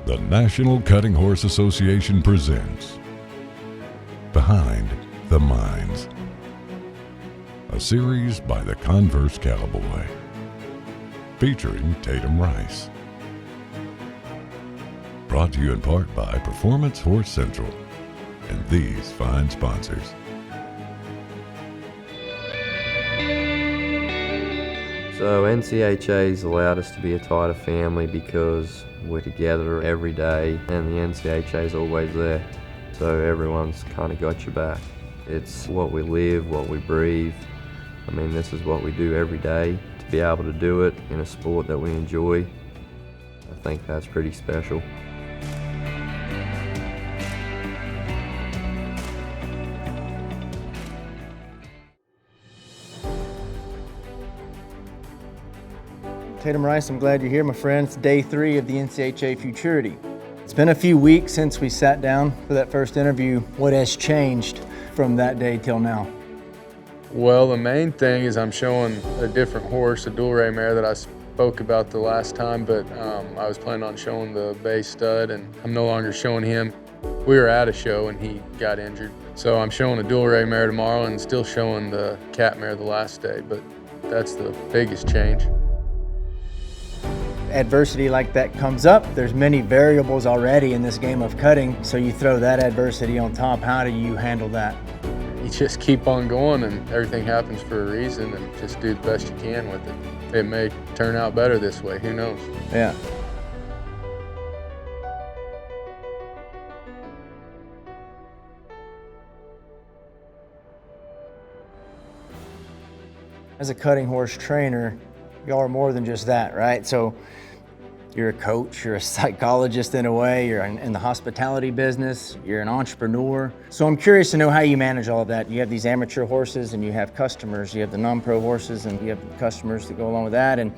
The National Cutting Horse Association presents Behind the Minds, a series by the Converse Cowboy, featuring Tatum Rice. Brought to you in part by Performance Horse Central and these fine sponsors. So NCHA's allowed us to be a tighter family because we're together every day and the NCHA's always there. So everyone's kind of got your back. It's what we live, what we breathe. I mean, this is what we do every day. To be able to do it in a sport that we enjoy, I think that's pretty special. Tatum Rice, I'm glad you're here, my friend. It's day 3 of the NCHA Futurity. It's been a few weeks since we sat down for that first interview. What has changed from that day till now? Well, the main thing is I'm showing a different horse, a dual ray mare that I spoke about the last time, but I was planning on showing the bay stud, and I'm no longer showing him. We were at a show and he got injured. So I'm showing a dual ray mare tomorrow and still showing the cat mare the last day, but that's the biggest change. Adversity like that comes up. There's many variables already in this game of cutting, so you throw that adversity on top. How do you handle that? You just keep on going and everything happens for a reason, and just do the best you can with it. It may turn out better this way, who knows? Yeah. As a cutting horse trainer, y'all are more than just that, right? So you're a coach, you're a psychologist in a way, you're in the hospitality business, you're an entrepreneur. So I'm curious to know how you manage all of that. You have these amateur horses and you have customers, you have the non-pro horses and you have customers that go along with that. And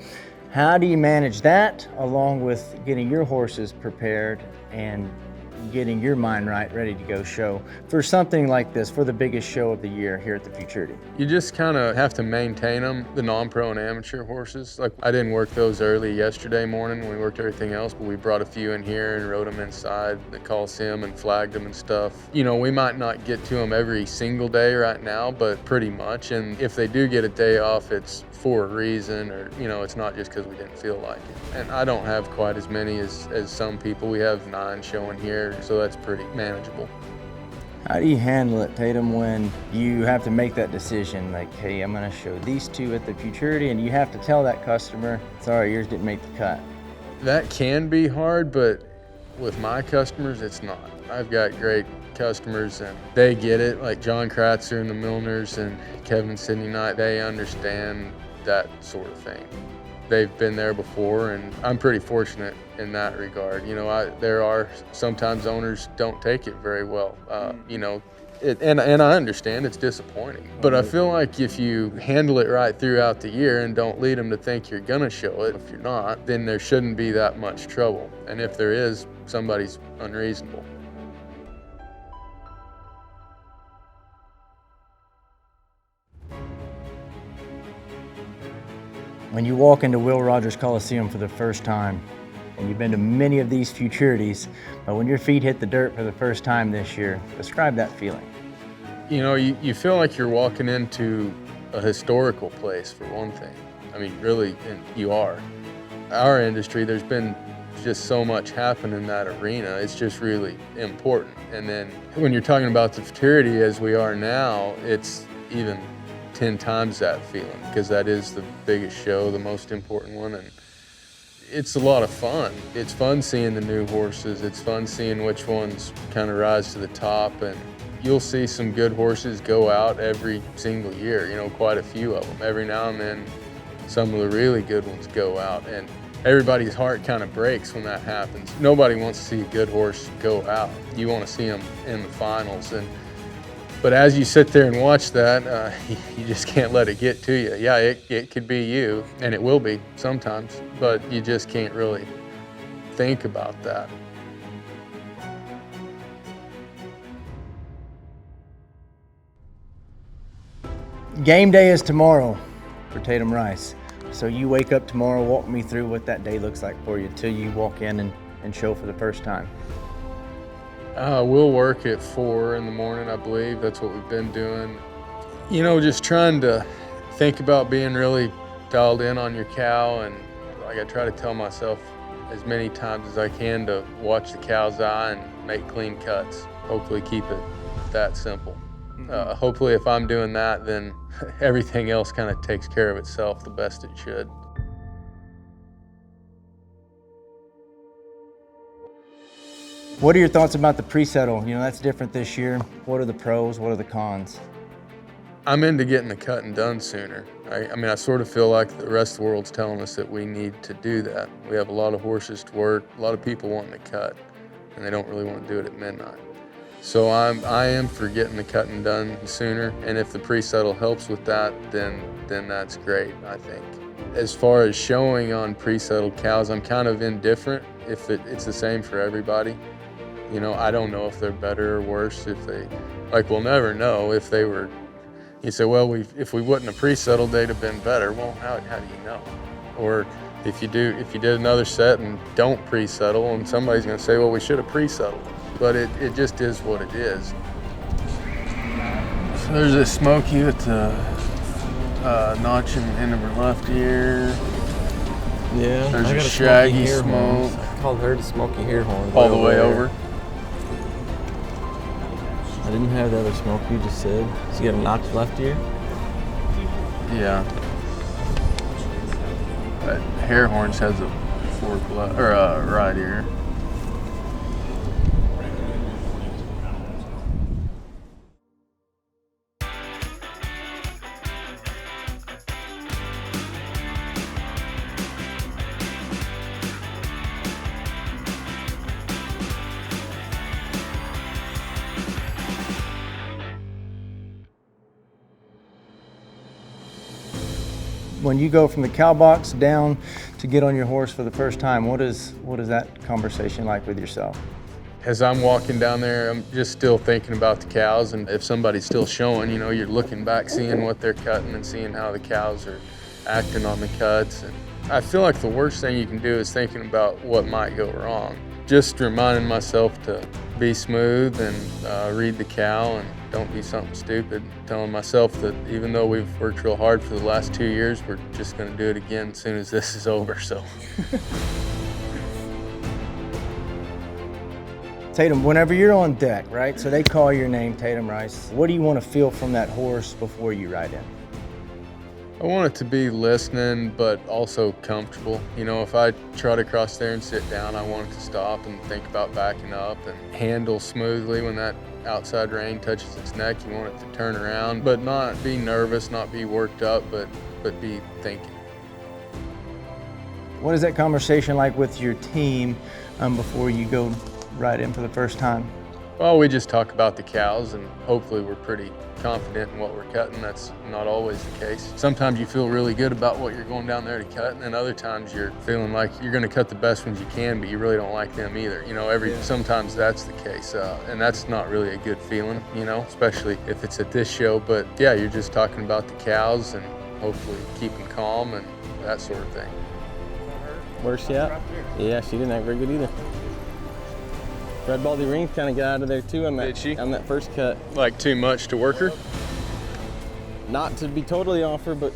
how do you manage that along with getting your horses prepared and getting your mind right, ready to go show for something like this, for the biggest show of the year here at the Futurity? You just kind of have to maintain them, the non-pro and amateur horses. Like, I didn't work those early yesterday morning when we worked everything else, but we brought a few in here and rode them inside the Coliseum and flagged them and stuff. You know, we might not get to them every single day right now, but pretty much. And if they do get a day off, it's for a reason, or, you know, it's not just because we didn't feel like it. And I don't have quite as many as some people. We have 9 showing here, so that's pretty manageable. How do you handle it, Tatum, when you have to make that decision, like, hey, I'm gonna show these 2 at the Futurity, and you have to tell that customer, sorry, yours didn't make the cut? That can be hard, but with my customers, it's not. I've got great customers and they get it, like John Kratzer and the Milners and Kevin Sidney Knight, they understand that sort of thing. They've been there before, and I'm pretty fortunate in that regard. You know, there are sometimes owners don't take it very well. You know, and I understand it's disappointing. But I feel like if you handle it right throughout the year and don't lead them to think you're gonna show it, if you're not, then there shouldn't be that much trouble. And if there is, somebody's unreasonable. When you walk into Will Rogers Coliseum for the first time, and you've been to many of these Futurities, but when your feet hit the dirt for the first time this year, describe that feeling. You know, you feel like you're walking into a historical place, for one thing. I mean, really, you are. Our industry, there's been just so much happen in that arena. It's just really important. And then when you're talking about the Futurity as we are now, it's even 10 times that feeling, because that is the biggest show, the most important one, and it's a lot of fun. It's fun seeing the new horses. It's fun seeing which ones kind of rise to the top, and you'll see some good horses go out every single year, you know, quite a few of them. Every now and then, some of the really good ones go out, and everybody's heart kind of breaks when that happens. Nobody wants to see a good horse go out. You want to see them in the finals. But as you sit there and watch that, you just can't let it get to you. Yeah, it could be you, and it will be sometimes, but you just can't really think about that. Game day is tomorrow for Tatum Rice. So you wake up tomorrow, walk me through what that day looks like for you till you walk in and and show for the first time? We'll work at 4 in the morning, I believe. That's what we've been doing. You know, just trying to think about being really dialed in on your cow, and like I try to tell myself as many times as I can to watch the cow's eye and make clean cuts. Hopefully keep it that simple. Hopefully if I'm doing that, then everything else kind of takes care of itself the best it should. What are your thoughts about the pre-settle? You know, that's different this year. What are the pros? What are the cons? I'm into getting the cut and done sooner. I mean, I sort of feel like the rest of the world's telling us that we need to do that. We have a lot of horses to work, a lot of people wanting to cut, and they don't really want to do it at midnight. So I am for getting the cut and done sooner, and if the pre-settle helps with that, then that's great, I think. As far as showing on pre-settled cows, I'm kind of indifferent if it's the same for everybody. You know, I don't know if they're better or worse. We'll never know if they were. You say, well, if we wouldn't have pre-settled, they'd have been better. Well, how do you know? Or if you did another set and don't pre-settle, and somebody's going to say, well, we should have pre-settled. But it just is what it is. So there's a Smoky with the notch in the end of her left ear. Yeah. There's a shaggy smoke. I called her the Smoky hair horn. All the way over. I didn't have the other smoke you just said. So you got a notch left ear? Yeah. That hair horns has a right ear. When you go from the cow box down to get on your horse for the first time, what is that conversation like with yourself? As I'm walking down there, I'm just still thinking about the cows, and if somebody's still showing, you know, you're looking back, seeing what they're cutting and seeing how the cows are acting on the cuts. And I feel like the worst thing you can do is thinking about what might go wrong. Just reminding myself to be smooth and read the cow and don't do something stupid. Telling myself that even though we've worked real hard for the last 2 years, we're just gonna do it again as soon as this is over, so. Tatum, whenever you're on deck, right? So they call your name, Tatum Rice. What do you want to feel from that horse before you ride in? I want it to be listening, but also comfortable. You know, if I trot across there and sit down, I want it to stop and think about backing up and handle smoothly. When that outside rein touches its neck, you want it to turn around, but not be nervous, not be worked up, but be thinking. What is that conversation like with your team before you go ride in for the first time? Well, we just talk about the cows, and hopefully we're pretty confident in what we're cutting. That's not always the case. Sometimes you feel really good about what you're going down there to cut, and then other times you're feeling like you're going to cut the best ones you can, but you really don't like them either. You know, sometimes that's the case, and that's not really a good feeling, you know, especially if it's at this show. But yeah, you're just talking about the cows and hopefully keeping calm and that sort of thing. Worse yet? Yeah, she didn't act very good either. Red Baldy rings kind of got out of there too on that. Did she? On that first cut. Like too much to work her? Not to be totally off her, but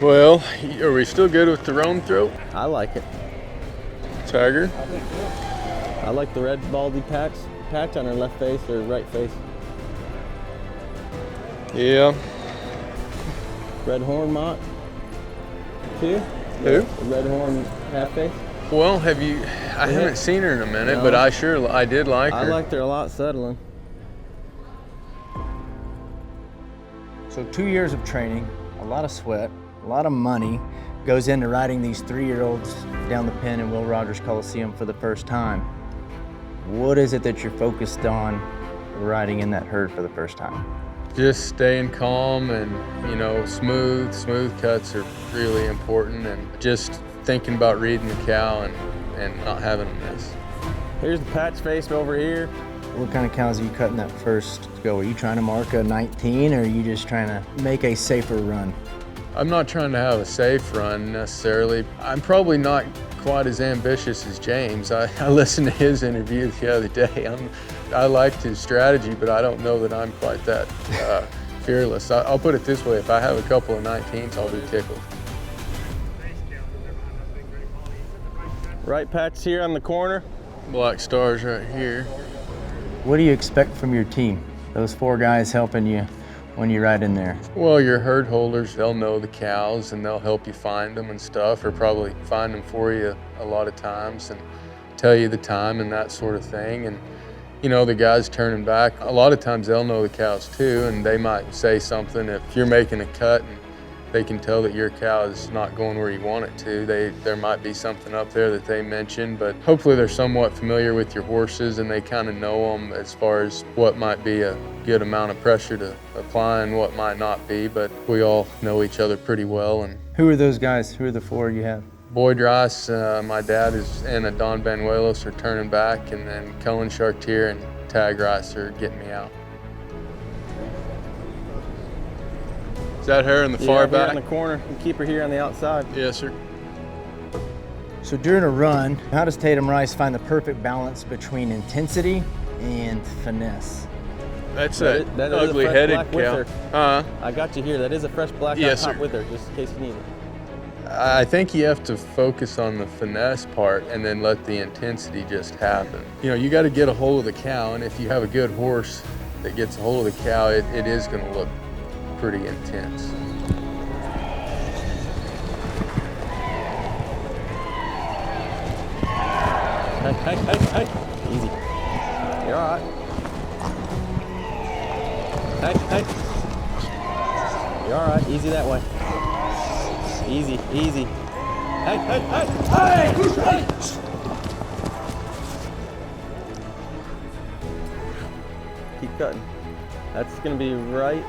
Well, are we still good with the roan throat? I like it. Tiger? I like the Red Baldy patch on her left face or right face. Yeah. Red horn mott too. Who? The red horn half face. Well, I haven't seen her in a minute, No. but I did like her. I liked her a lot settling. So 2 years of training, a lot of sweat, a lot of money goes into riding these 3-year-olds down the pen in Will Rogers Coliseum for the first time. What is it that you're focused on riding in that herd for the first time? Just staying calm and, you know, smooth cuts are really important, and just thinking about reading the cow and not having a miss. Here's the patch face over here. What kind of cows are you cutting that first go? Are you trying to mark a 19 or are you just trying to make a safer run? I'm not trying to have a safe run necessarily. I'm probably not quite as ambitious as James. I listened to his interview the other day. I liked his strategy, but I don't know that I'm quite that fearless. I'll put it this way, if I have a couple of 19s, I'll be tickled. Right patch here on the corner. Black stars right here. What do you expect from your team? Those 4 guys helping you when you ride in there? Well, your herd holders, they'll know the cows and they'll help you find them and stuff, or probably find them for you a lot of times and tell you the time and that sort of thing. And you know, the guys turning back, a lot of times they'll know the cows too, and they might say something if you're making a cut and they can tell that your cow is not going where you want it to. There might be something up there that they mentioned, but hopefully they're somewhat familiar with your horses and they kind of know them as far as what might be a good amount of pressure to apply and what might not be, but we all know each other pretty well. And Who are those guys? Who are the 4 you have? Boyd Rice, my dad and a Don Banuelos are turning back, and then Cullen Chartier and Tag Rice are getting me out. Is that her in the far here back? in the corner. And keep her here on the outside. Yes, sir. So during a run, how does Tatum Rice find the perfect balance between intensity and finesse? That's that is a ugly-headed fresh black cow. I got you here. That is a fresh black Yes, on top sir. with her, just in case you need it. I think you have to focus on the finesse part and then let the intensity just happen. You know, you got to get a hold of the cow, and if you have a good horse that gets a hold of the cow, it is going to look pretty intense. Hey. Easy. You're all right. Hey. You're all right. Easy that way. Easy. Hey. Keep cutting. That's gonna be right.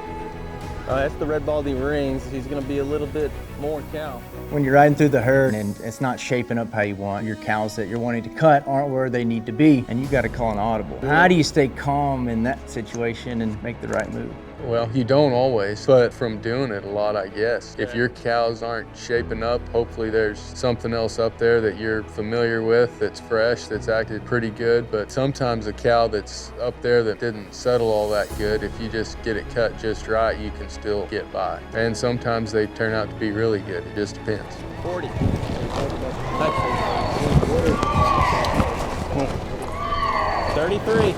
That's the red baldy rings. He's gonna be a little bit more cow. When you're riding through the herd and it's not shaping up how you want, your cows that you're wanting to cut aren't where they need to be, and you got to call an audible. How do you stay calm in that situation and make the right move? Well, you don't always, but from doing it a lot, I guess. If your cows aren't shaping up, hopefully there's something else up there that you're familiar with that's fresh, that's acted pretty good. But sometimes a cow that's up there that didn't settle all that good, if you just get it cut just right, you can still get by. And sometimes they turn out to be really good. It just depends. 40. 33.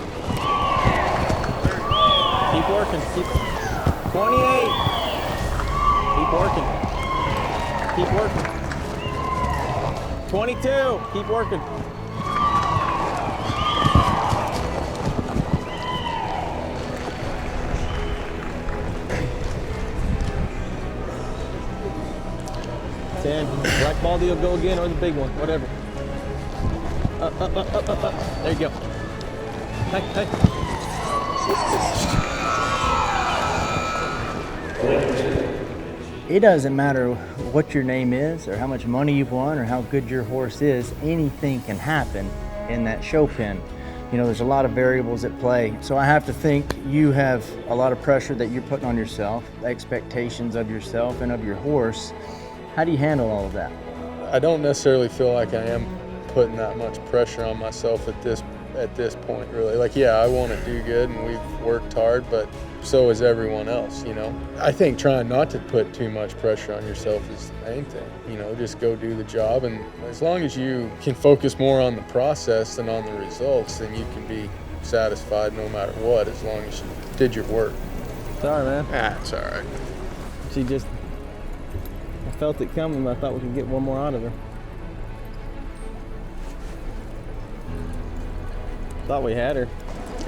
Keep working. 28. Keep working. 22. Keep working. Black baldy will go again, or the big one, whatever. Up. There you go. Hey. It doesn't matter what your name is or how much money you've won or how good your horse is, anything can happen in that show pen. You know, there's a lot of variables at play. So I have to think you have a lot of pressure that you're putting on yourself, expectations of yourself and of your horse. How do you handle all of that? I don't necessarily feel like I am putting that much pressure on myself at this point, really. Like, yeah, I want to do good and we've worked hard, but so is everyone else, you know. I think trying not to put too much pressure on yourself is the main thing. You know, just go do the job, and as long as you can focus more on the process than on the results, then you can be satisfied no matter what, as long as you did your work. Sorry, man. It's all right. I felt it coming, but I thought we could get one more out of her. Thought we had her.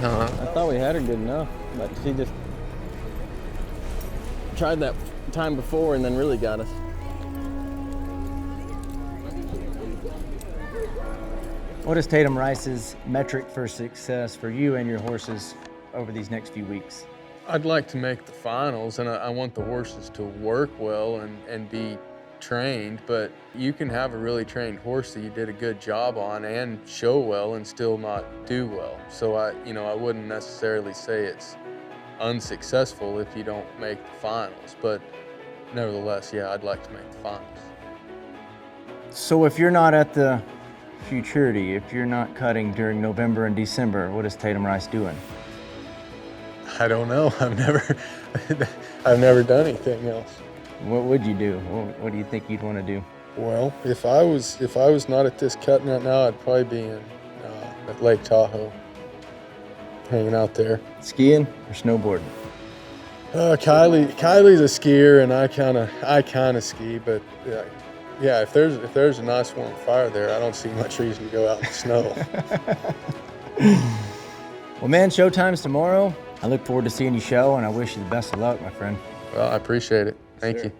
I thought we had her good enough, but she just tried that time before and then really got us. What is Tatum Rice's metric for success for you and your horses over these next few weeks? I'd like to make the finals, and I want the horses to work well and be trained, but you can have a really trained horse that you did a good job on and show well and still not do well. So I wouldn't necessarily say it's unsuccessful if you don't make the finals, but nevertheless, yeah, I'd like to make the finals. So if you're not at the Futurity, if you're not cutting during November and December, what is Tatum Rice doing? I don't know. I've never done anything else. What would you do? What do you think you'd want to do? Well, if I was not at this cutting right now, I'd probably be in at Lake Tahoe, hanging out there. Skiing or snowboarding? Kylie's a skier, and I kind of ski, but yeah, if there's a nice warm fire there, I don't see much reason to go out in the snow. Well, man, showtime's tomorrow. I look forward to seeing you show, and I wish you the best of luck, my friend. Well, I appreciate it. Thank you.